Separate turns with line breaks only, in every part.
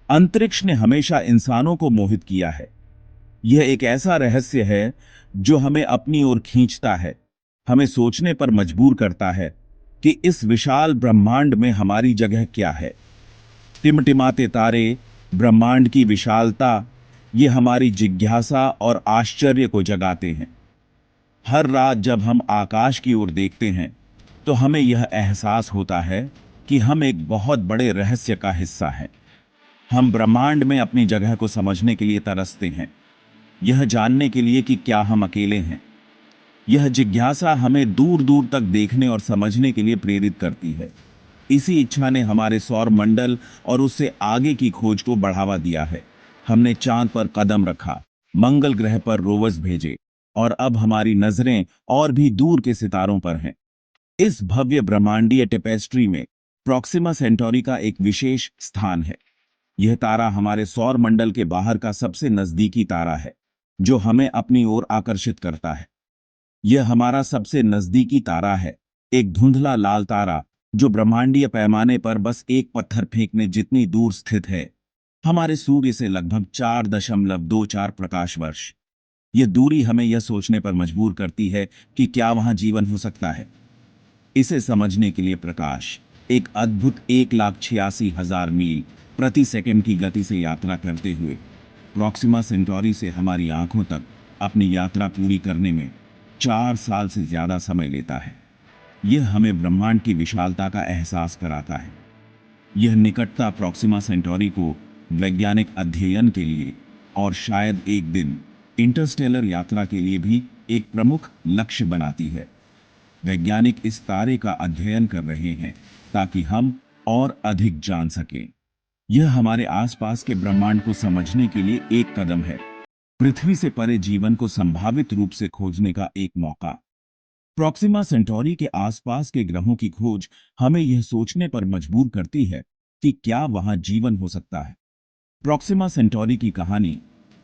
अंतरिक्ष ने हमेशा इंसानों को मोहित किया है। यह एक ऐसा रहस्य है जो हमें अपनी ओर खींचता है, हमें सोचने पर मजबूर करता है कि इस विशाल ब्रह्मांड में हमारी जगह क्या है। टिमटिमाते तारे, ब्रह्मांड की विशालता, ये हमारी जिज्ञासा और आश्चर्य को जगाते हैं। हर रात जब हम आकाश की ओर देखते हैं तो हमें यह एहसास होता है कि हम एक बहुत बड़े रहस्य का हिस्सा हैं। हम ब्रह्मांड में अपनी जगह को समझने के लिए तरसते हैं, यह जानने के लिए कि क्या हम अकेले हैं। यह जिज्ञासा हमें दूर दूर तक देखने और समझने के लिए प्रेरित करती है। इसी इच्छा ने हमारे सौर मंडल और उससे आगे की खोज को बढ़ावा दिया है। हमने चांद पर कदम रखा, मंगल ग्रह पर रोवर्स भेजे, और अब हमारी नजरें और भी दूर के सितारों पर हैं। इस भव्य ब्रह्मांडीय टेपेस्ट्री में प्रॉक्सिमा सेंटोरी का एक विशेष स्थान है। यह तारा हमारे सौर मंडल के बाहर का सबसे नजदीकी तारा है, जो हमें अपनी ओर आकर्षित करता है। यह हमारा सबसे नजदीकी तारा है, एक धुंधला लाल तारा जो ब्रह्मांडीय पैमाने पर बस एक पत्थर फेंकने जितनी दूर स्थित है, हमारे सूर्य से लगभग 4.24 प्रकाश वर्ष। यह दूरी हमें यह सोचने पर मजबूर करती है कि क्या वहां जीवन हो सकता है। इसे समझने के लिए प्रकाश एक अद्भुत 1,86,000 मील प्रति सेकंड की गति से यात्रा करते हुए प्रॉक्सिमा सेंटोरी से हमारी आंखों तक अपनी यात्रा पूरी करने में 4 साल से ज्यादा समय लेता है। यह हमें ब्रह्मांड की विशालता का एहसास कराता है। यह निकटता प्रॉक्सिमा सेंटोरी को वैज्ञानिक अध्ययन के लिए और शायद एक दिन इंटरस्टेलर यात्रा के लिए भी एक प्रमुख लक्ष्य बनाती है। वैज्ञानिक इस तारे का अध्ययन कर रहे हैं ताकि हम और अधिक जान सकें। यह हमारे आसपास के ब्रह्मांड को समझने के लिए एक कदम है, पृथ्वी से परे जीवन को संभावित रूप से खोजने का एक मौका। प्रॉक्सिमा सेंटोरी के आसपास के ग्रहों की खोज हमें यह सोचने पर मजबूर करती है कि क्या वहां जीवन हो सकता है। प्रॉक्सिमा सेंटोरी की कहानी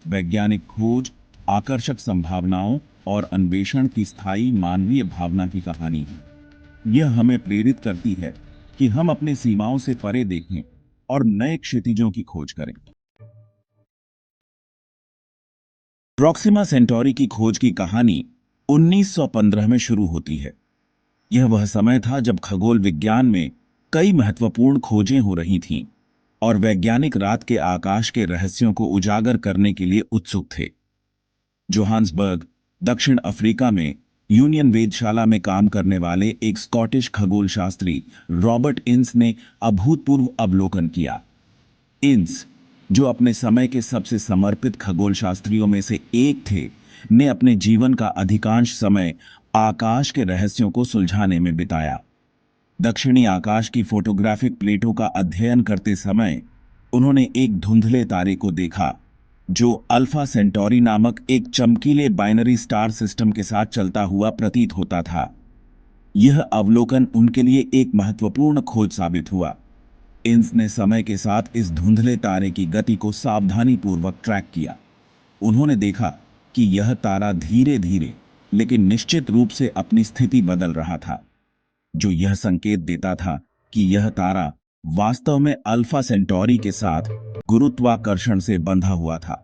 वैज्ञानिक खोज, आकर्षक संभावनाओं और अन्वेषण की स्थायी मानवीय भावना की कहानी है। यह हमें प्रेरित करती है कि हम अपनी सीमाओं से परे देखें और नए क्षितिजों की खोज करें। प्रॉक्सिमा सेंटोरी की खोज की कहानी 1915 में शुरू होती है। यह वह समय था जब खगोल विज्ञान में कई महत्वपूर्ण खोजें हो रही थीं और वैज्ञानिक रात के आकाश के रहस्यों को उजागर करने के लिए उत्सुक थे। जोहान्सबर्ग, दक्षिण अफ्रीका में यूनियन वेधशाला में काम करने वाले एक स्कॉटिश खगोल शास्त्री रॉबर्ट इन्स ने अभूतपूर्व अवलोकन किया। इन्स, जो अपने समय के सबसे समर्पित खगोल शास्त्रियों में से एक थे, ने अपने जीवन का अधिकांश समय आकाश के रहस्यों को सुलझाने में बिताया। दक्षिणी आकाश की फोटोग्राफिक प्लेटों का अध्ययन करते समय उन्होंने एक धुंधले तारे को देखा जो अल्फा सेंटोरी नामक एक चमकीले बाइनरी स्टार सिस्टम के साथ चलता हुआ प्रतीत होता था। यह अवलोकन उनके लिए एक महत्वपूर्ण खोज साबित हुआ। इन्स ने समय के साथ इस धुंधले तारे की गति को सावधानीपूर्वक ट्रैक किया। उन्होंने देखा कि यह तारा धीरे धीरे लेकिन निश्चित रूप से अपनी स्थिति बदल रहा था, जो यह संकेत देता था कि यह तारा वास्तव में अल्फा सेंटोरी के साथ गुरुत्वाकर्षण से बंधा हुआ था।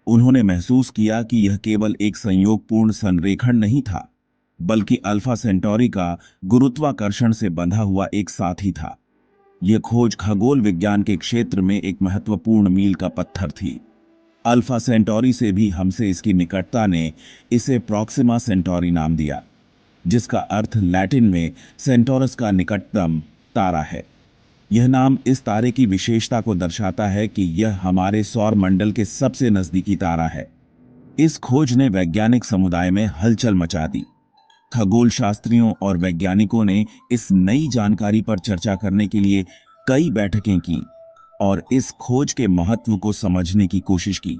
उन्होंने महसूस किया कि यह केवल एक संयोगपूर्ण संरेखण नहीं था, बल्कि अल्फा सेंटोरी का गुरुत्वाकर्षण से बंधा हुआ एक साथी था। यह खोज खगोल विज्ञान के क्षेत्र में एक महत्वपूर्ण मील का पत्थर थी। अल्फा सेंटोरी से भी हमसे इसकी निकटता ने इसे प्रॉक्सिमा सेंटोरी नाम दिया, जिसका अर्थ लैटिन में सेंटोरस का निकटतम तारा है। यह नाम इस तारे की विशेषता को दर्शाता है कि यह हमारे सौर मंडल के सबसे नजदीकी तारा है। इस खोज ने वैज्ञानिक समुदाय में हलचल मचा दी। खगोल शास्त्रियों और वैज्ञानिकों ने इस नई जानकारी पर चर्चा करने के लिए कई बैठकें की और इस खोज के महत्व को समझने की कोशिश की।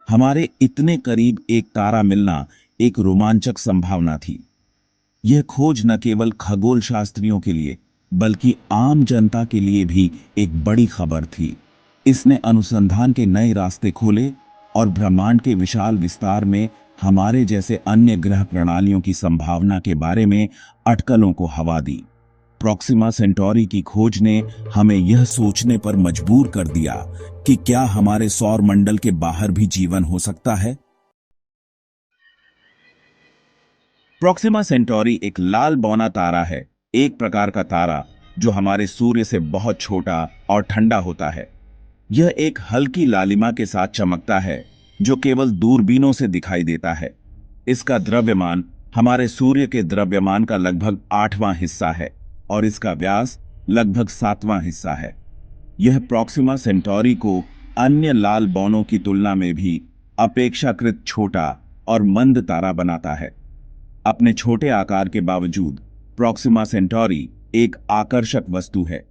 हमारे इतने करीब एक तारा मिलना एक रोमांचक संभावना थी। यह खोज न केवल खगोल शास्त्रियों के लिए बल्कि आम जनता के लिए भी एक बड़ी खबर थी। इसने अनुसंधान के नए रास्ते खोले और ब्रह्मांड के विशाल विस्तार में हमारे जैसे अन्य ग्रह प्रणालियों की संभावना के बारे में अटकलों को हवा दी। प्रॉक्सिमा सेंटोरी की खोज ने हमें यह सोचने पर मजबूर कर दिया कि क्या हमारे सौर मंडल के बाहर भी जीवन हो सकता है। प्रॉक्सिमा सेंटोरी एक लाल बौना तारा है, एक प्रकार का तारा जो हमारे सूर्य से बहुत छोटा और ठंडा होता है। यह एक हल्की लालिमा के साथ चमकता है जो केवल दूरबीनों से दिखाई देता है। इसका द्रव्यमान हमारे सूर्य के द्रव्यमान का लगभग 8वां हिस्सा है और इसका व्यास लगभग 7वां हिस्सा है। यह प्रॉक्सिमा सेंटोरी को अन्य लाल बौनों की तुलना में भी अपेक्षाकृत छोटा और मंद तारा बनाता है। अपने छोटे आकार के बावजूद प्रॉक्सिमा सेंटोरी एक आकर्षक वस्तु है।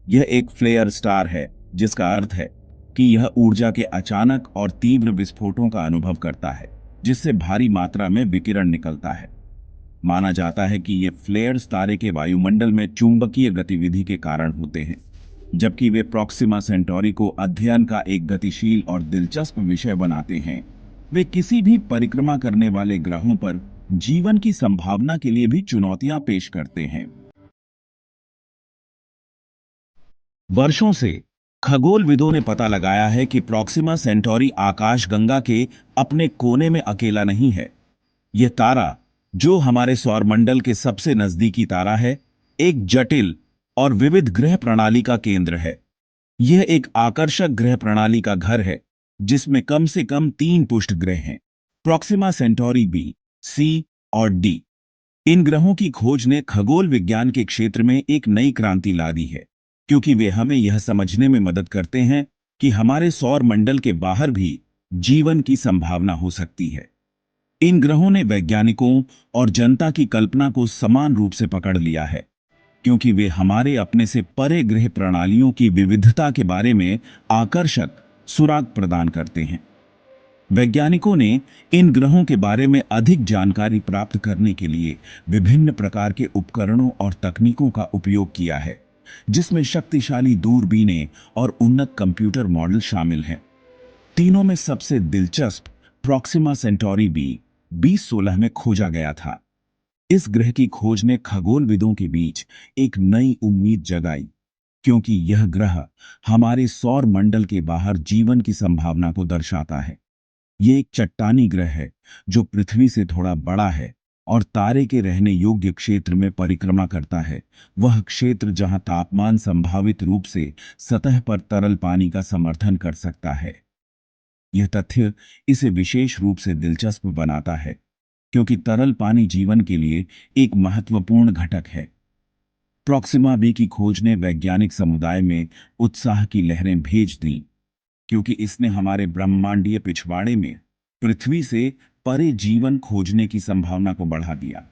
यह एक फ्लेयर स्टार है, जिसका अर्थ है कि यह ऊर्जा के अचानक और तीव्र विस्फोटों का अनुभव करता है, जिससे भारी मात्रा में विकिरण निकलता है। माना जाता है कि ये फ्लेयर्स तारे के वायुमंडल में चुंबकीय गतिविधि के कारण होते हैं, जबकि वे प्रॉक्सिमा सेंटोरी को अध्ययन का एक गतिशील और दिलचस्प विषय बनाते हैं। वे किसी भी परिक्रमा करने वाले ग्रहों पर जीवन की संभावना के लिए भी चुनौतियां पेश करते हैं। वर्षों से खगोलविदों ने पता लगाया है कि प्रॉक्सिमा सेंटोरी आकाशगंगा के अपने कोने में अकेला नहीं है। यह तारा, जो हमारे सौरमंडल के सबसे नजदीकी तारा है, एक जटिल और विविध ग्रह प्रणाली का केंद्र है। यह एक आकर्षक ग्रह प्रणाली का घर है, जिसमें कम से कम 3 पुष्ट ग्रह हैं: प्रॉक्सिमा सेंटोरी बी, सी और डी। इन ग्रहों की खोज ने खगोल विज्ञान के क्षेत्र में एक नई क्रांति ला दी है, क्योंकि वे हमें यह समझने में मदद करते हैं कि हमारे सौर मंडल के बाहर भी जीवन की संभावना हो सकती है। इन ग्रहों ने वैज्ञानिकों और जनता की कल्पना को समान रूप से पकड़ लिया है, क्योंकि वे हमारे अपने से परे ग्रह प्रणालियों की विविधता के बारे में आकर्षक सुराग प्रदान करते हैं। वैज्ञानिकों ने इन ग्रहों के बारे में अधिक जानकारी प्राप्त करने के लिए विभिन्न प्रकार के उपकरणों और तकनीकों का उपयोग किया है, जिसमें शक्तिशाली दूरबीनें और उन्नत कंप्यूटर मॉडल शामिल हैं। तीनों में सबसे दिलचस्प प्रॉक्सिमा सेंटोरी बी 2016 में खोजा गया था। इस ग्रह की खोज ने खगोलविदों के बीच एक नई उम्मीद जगाई, क्योंकि यह ग्रह हमारे सौर मंडल के बाहर जीवन की संभावना को दर्शाता है। ये एक चट्टानी ग्रह है जो पृथ्वी से थोड़ा बड़ा है और तारे के रहने योग्य क्षेत्र में परिक्रमा करता है, वह क्षेत्र जहां तापमान संभावित रूप से सतह पर तरल पानी का समर्थन कर सकता है। यह तथ्य इसे विशेष रूप से दिलचस्प बनाता है, क्योंकि तरल पानी जीवन के लिए एक महत्वपूर्ण घटक है। प्रॉक्सिमा बी की खोज ने वैज्ञानिक समुदाय में उत्साह की लहरें भेज दी, क्योंकि इसने हमारे ब्रह्मांडीय पिछवाड़े में पृथ्वी से परे जीवन खोजने की संभावना को बढ़ा दिया।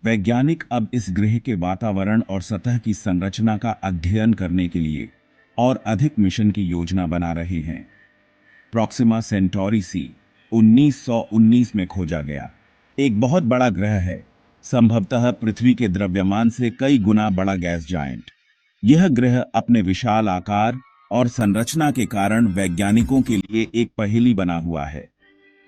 वैज्ञानिक अब इस ग्रह के वातावरण और सतह की संरचना का अध्ययन करने के लिए और अधिक मिशन की योजना बना रहे हैं। प्रॉक्सिमा सेंटोरी सी 1919 में खोजा गया एक बहुत बड़ा ग्रह है, संभवतः पृथ्वी के द्रव्यमान से कई गुना बड़ा गैस जायंट। यह ग्रह अपने विशाल आकार और संरचना के कारण वैज्ञानिकों के लिए एक पहेली बना हुआ है।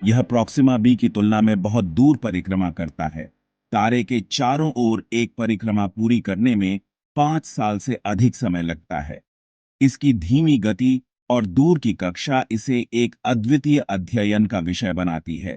यह प्रॉक्सिमा बी की तुलना में बहुत दूर परिक्रमा करता है। तारे के चारों ओर एक परिक्रमा पूरी करने में 5 साल से अधिक समय लगता है। इसकी धीमी गति और दूर की कक्षा इसे एक अद्वितीय अध्ययन का विषय बनाती है।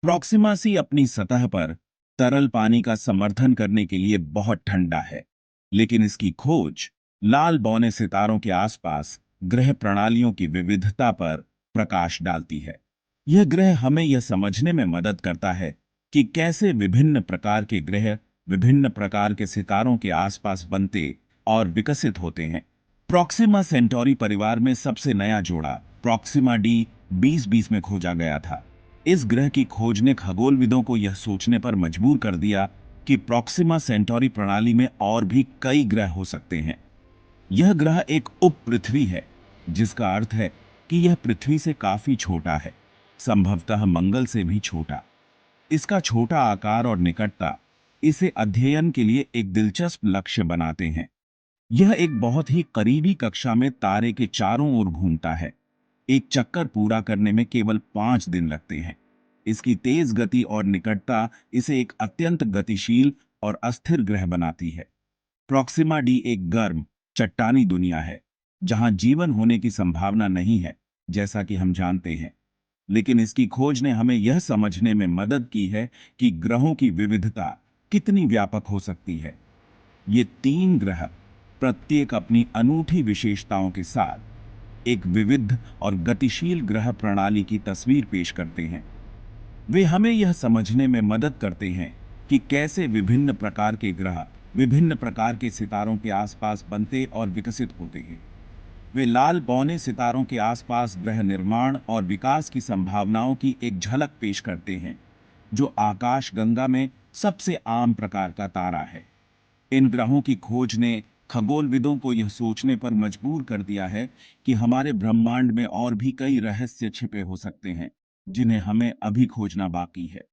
प्रॉक्सिमा सी अपनी सतह पर तरल पानी का समर्थन करने के लिए बहुत ठंडा है, लेकिन इसकी खोज लाल बौने सितारों के आसपास ग्रह प्रणालियों की विविधता पर प्रकाश डालती है। यह ग्रह हमें यह समझने में मदद करता है कि कैसे विभिन्न प्रकार के ग्रह विभिन्न प्रकार के सितारों के आसपास बनते और विकसित होते हैं। प्रॉक्सिमा सेंटोरी परिवार में सबसे नया जोड़ा प्रॉक्सिमा डी 2020 में खोजा गया था। इस ग्रह की खोज ने खगोलविदों को यह सोचने पर मजबूर कर दिया कि प्रॉक्सिमा सेंटोरी प्रणाली में और भी कई ग्रह हो सकते हैं। यह ग्रह एक उप पृथ्वी है, जिसका अर्थ है कि यह पृथ्वी से काफी छोटा है, संभवतः मंगल से भी छोटा। इसका छोटा आकार और निकटता इसे अध्ययन के लिए एक दिलचस्प लक्ष्य बनाते हैं। यह एक बहुत ही करीबी कक्षा में तारे के चारों ओर घूमता है। एक चक्कर पूरा करने में केवल 5 दिन लगते हैं। इसकी तेज गति और निकटता इसे एक अत्यंत गतिशील और अस्थिर ग्रह बनाती है। प्रोक्सिमा डी एक गर्म, चट्टानी दुनिया है, जहां जीवन होने की संभावना नहीं है, जैसा कि हम जानते हैं। लेकिन इसकी खोज ने हमें यह समझने में मदद की है कि ग्रहों की विविधता कितनी व्यापक हो सकती है। ये 3 ग्रह, प्रत्येक अपनी अनूठी विशेषताओं के साथ, एक विविध और गतिशील ग्रह प्रणाली की तस्वीर पेश करते हैं। वे हमें यह समझने में मदद करते हैं कि कैसे विभिन्न प्रकार के ग्रह विभिन्न प्रकार के सितारों के आसपास बनते और विकसित होते हैं। वे लाल बौने सितारों के आसपास ग्रह निर्माण और विकास की संभावनाओं की एक झलक पेश करते हैं, जो आकाशगंगा में सबसे आम प्रकार का तारा है। इन ग्रहों की खोज ने खगोलविदों को यह सोचने पर मजबूर कर दिया है कि हमारे ब्रह्मांड में और भी कई रहस्य छिपे हो सकते हैं, जिन्हें हमें अभी खोजना बाकी है।